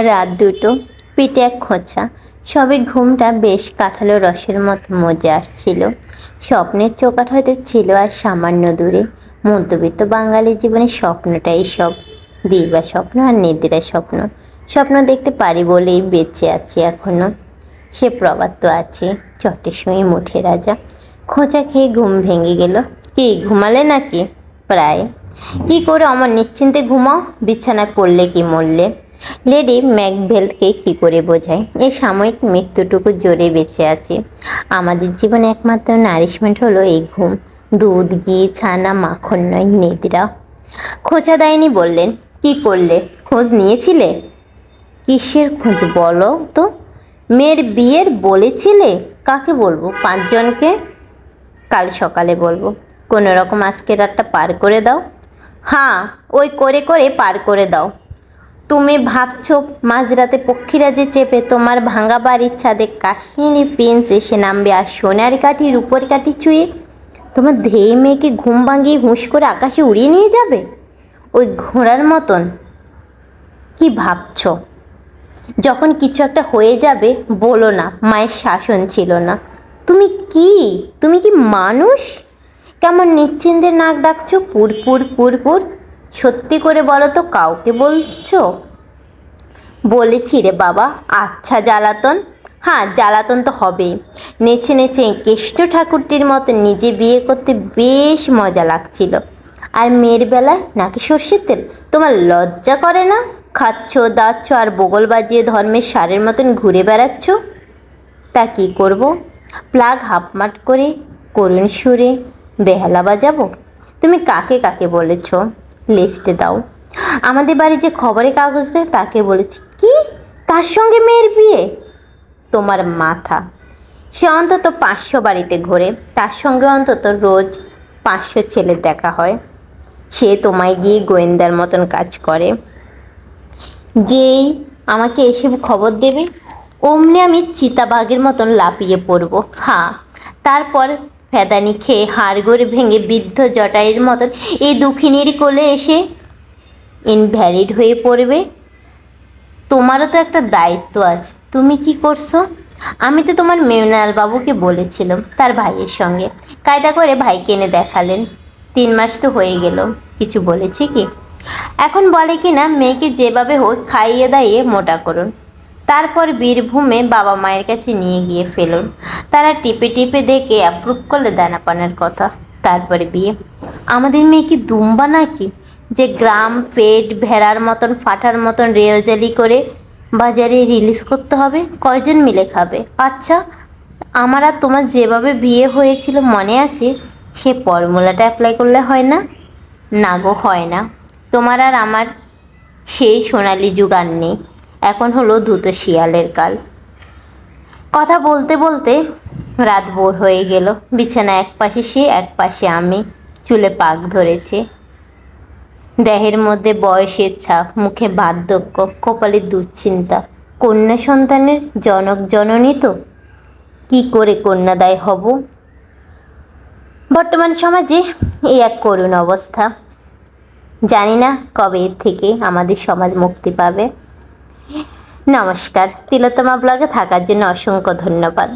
রাত দুটো, পিঠে এক খোঁচা, সবে ঘুমটা বেশ কাঁঠালো রসের মতো মজে আসছিল। স্বপ্নের চৌকাঠ হয়তো ছিল আর সামান্য দূরে। মধ্যবিত্ত বাঙালি জীবনে স্বপ্নটাই সব, দিবা স্বপ্ন আর নিদ্রা স্বপ্ন। স্বপ্ন দেখতে পারি বলেই বেঁচে আছি এখনো। সে প্রবাদ তো আছে, চটের সময় মুঠে রাজা। খোঁচা খেয়ে ঘুম ভেঙে গেল। কি ঘুমালে নাকি? প্রায়। কি করে অমন নিশ্চিন্তে ঘুমাও? বিছানায় পড়লে কি মরলে? লেডি ম্যাকভেলকে কি করে বোঝায় এই সাময়িক মৃত্যুটুকু জোরে বেঁচে আছে? আমাদের জীবনে একমাত্র নারিশমেন্ট হলো এই ঘুম। দুধ, ঘি, ছানা, মাখন নয়, নিদ্রা। খোঁচা দেয়নি বললেন। কি করলে? খোঁজ নিয়েছিলে? কিসের খোঁজ বলো তো? মেয়ের বিয়ের বলেছিলে? কাকে বলবো? 5 জনকে। কাল সকালে বলবো। কোনো রকম আজকে রাতটা পার করে দাও। হ্যাঁ, ওই করে করে পার করে দাও। তুমি ভাবছো মাঝরাতে পক্ষীরা যে চেপে তোমার ভাঙা বাড়ির ছাদে কাশ্মীরি প্রিন্স এসে নামবে আর সোনার কাঠি রূপোর কাঠি ছুঁয়ে তোমার ধেয়ে মেয়েকে ঘুম ভাঙিয়ে হুঁশ করে আকাশে উড়িয়ে নিয়ে যাবে ওই ঘোড়ার মতন? কি ভাবছো? যখন কিছু একটা হয়ে যাবে বলো না মায়ের শাসন ছিল না। তুমি কি, তুমি কি মানুষ? কেমন নিশ্চিন্তে নাক ডাকছো পুরপুর পুরপুর? সত্যি করে বলো তো, কাউকে বলছো? বলেছি রে বাবা। আচ্ছা জ্বালাতন? হ্যাঁ, জ্বালাতন তো হবেই। নেচে নেচে কৃষ্ণ ঠাকুরটির মতো নিজে বিয়ে করতে বেশ মজা লাগছিল। আর মেয়ের বেলায় নাকি সর্ষের তেল? তোমার লজ্জা করে না? খাচ্ছ দাচ্ছ আর বগল বাজিয়ে ধর্মের সারের মতন ঘুরে বেড়াচ্ছ। তা কি করব? প্লাগ হাফমাট করে করুণ সুরে বেহালা বাজাবো? তুমি কাকে কাকে বলেছ লিস্টে দাও। আমাদের বাড়ি যে খবরের কাগজ দেয় তাকে বলেছি। কি? তার সঙ্গে মেয়ের বিয়ে? তোমার মাথা। সে অন্তত 500 বাড়িতে ঘোরে, তার সঙ্গে অন্তত রোজ 500 ছেলের দেখা হয়। সে তোমায় গিয়ে গোয়েন্দার মতন কাজ করে। যেই আমাকে এসে খবর দেবে অমনি আমি চিতাবাঘের মতন লাফিয়ে পড়ব। হ্যাঁ, তারপর ফেদানি খেয়ে হাড়গোড় ভেঙে বৃদ্ধ জটাইয়ের মতন এই দুঃখিনীর কোলে এসে ইনভ্যালিড হয়ে পড়বে। তোমারও তো একটা দায়িত্ব আছে। তুমি কি করছো? আমি তো তোমার মেমনাল বাবুকে বলেছিলাম, তার ভাইয়ের সঙ্গে কায়দা করে ভাইকে এনে দেখালেন। 3 মাস তো হয়ে গেল, কিছু বলেছি কি? এখন বলে কি না মেয়েকে যেভাবে হোক খাইয়ে দাইয়ে মোটা করুন, তারপর বীরভূমে বাবা মায়ের কাছে নিয়ে গিয়ে ফেলুন। তারা টিপে টিপে দেখে অ্যাপ্রুভ করলে দানাপানার কথা, তারপরে বিয়ে। আমাদের মেয়ে কি দুম্বা নাকি যে গ্রাম পেট ভেড়ার মতন ফাটার মতন রেওজালি করে বাজারে রিলিজ করতে হবে? কয়জন মিলে খাবে? আচ্ছা, আমার আর তোমার যেভাবে বিয়ে হয়েছিল মনে আছে? সে ফর্মুলাটা অ্যাপ্লাই করলে হয় না? না গো, হয় না। তোমার আর আমার সেই সোনালি যুগ আর নেই। এখন হলো দ্রুত শিয়ালের কাল। কথা বলতে বলতে রাত ভোর হয়ে গেল। বিছানা এক পাশে সে, এক পাশে আমি। চুলে পাক ধরেছে, দেহের মধ্যে বয়সের ছাপ, মুখে বার্ধক্য, কপালে দুশ্চিন্তা। কন্যা সন্তানের জনক জননী তো। কি করে কন্যাদায় হব? বর্তমান সমাজে এই এক করুণ অবস্থা। জানি না কবে এর থেকে আমাদের সমাজ মুক্তি পাবে। নমস্কার, তিলোত্তমা ব্লগে থাকার জন্য অসংখ্য ধন্যবাদ।